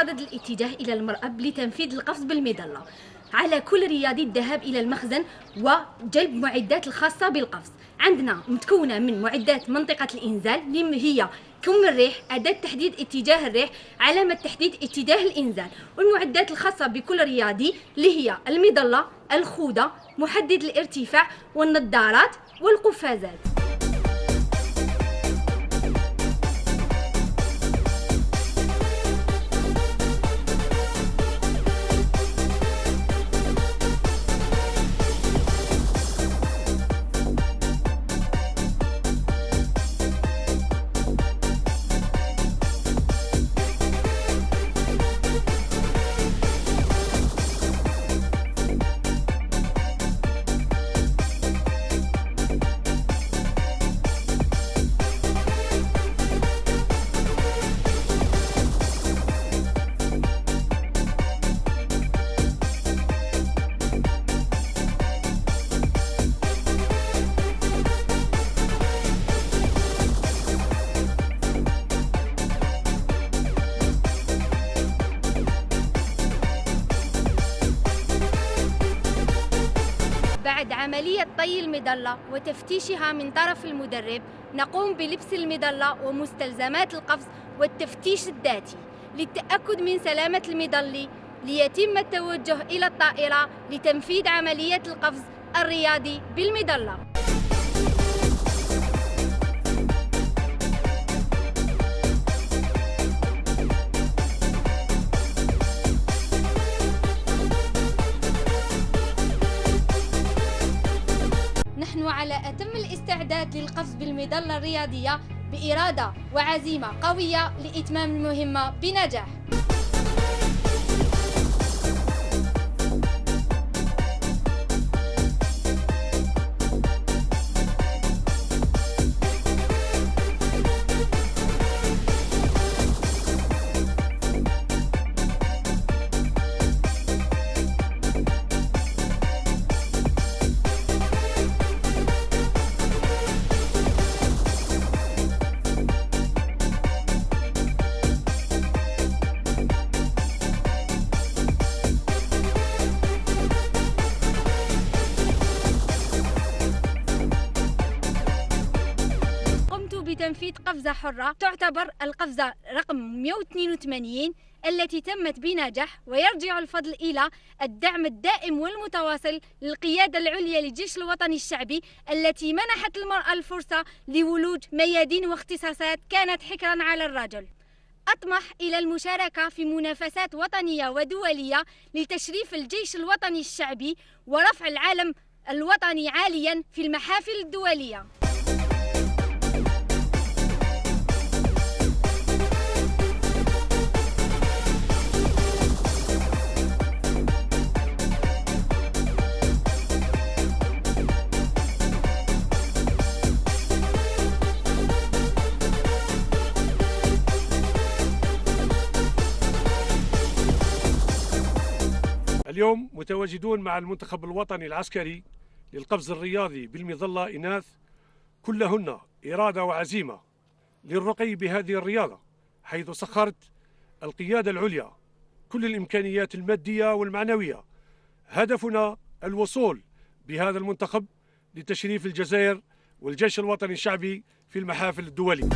صدد الاتجاه إلى المرأب لتنفيذ القفز بالمظلة. على كل رياضي الذهاب إلى المخزن وجلب معدات الخاصة بالقفز. عندنا متكونة من معدات منطقة الإنزال اللي هي كم الريح، أداة تحديد اتجاه الريح، علامة تحديد اتجاه الإنزال، والمعدات الخاصة بكل رياضي اللي هي المظلة، الخوذة، محدد الارتفاع، والنظارات والقفازات. بعد عملية طي المظلة وتفتيشها من طرف المدرب، نقوم بلبس المظلة ومستلزمات القفز والتفتيش الذاتي للتأكد من سلامة المظلي، ليتم التوجه إلى الطائرة لتنفيذ عملية القفز الرياضي بالمظلة. نحن على أتم الاستعداد للقفز بالمظلة الرياضية بإرادة وعزيمة قوية لإتمام المهمة بنجاح. بتنفيذ قفزة حرة تعتبر القفزة رقم 182 التي تمت بنجاح، ويرجع الفضل إلى الدعم الدائم والمتواصل للقيادة العليا للجيش الوطني الشعبي التي منحت المرأة الفرصة لولوج ميادين واختصاصات كانت حكرا على الرجل. أطمح إلى المشاركة في منافسات وطنية ودولية لتشريف الجيش الوطني الشعبي ورفع العلم الوطني عاليا في المحافل الدولية. اليوم متواجدون مع المنتخب الوطني العسكري للقفز الرياضي بالمظلة إناث، كلهن إرادة وعزيمة للرقي بهذه الرياضة، حيث سخرت القيادة العليا كل الإمكانيات المادية والمعنوية. هدفنا الوصول بهذا المنتخب لتشريف الجزائر والجيش الوطني الشعبي في المحافل الدولية.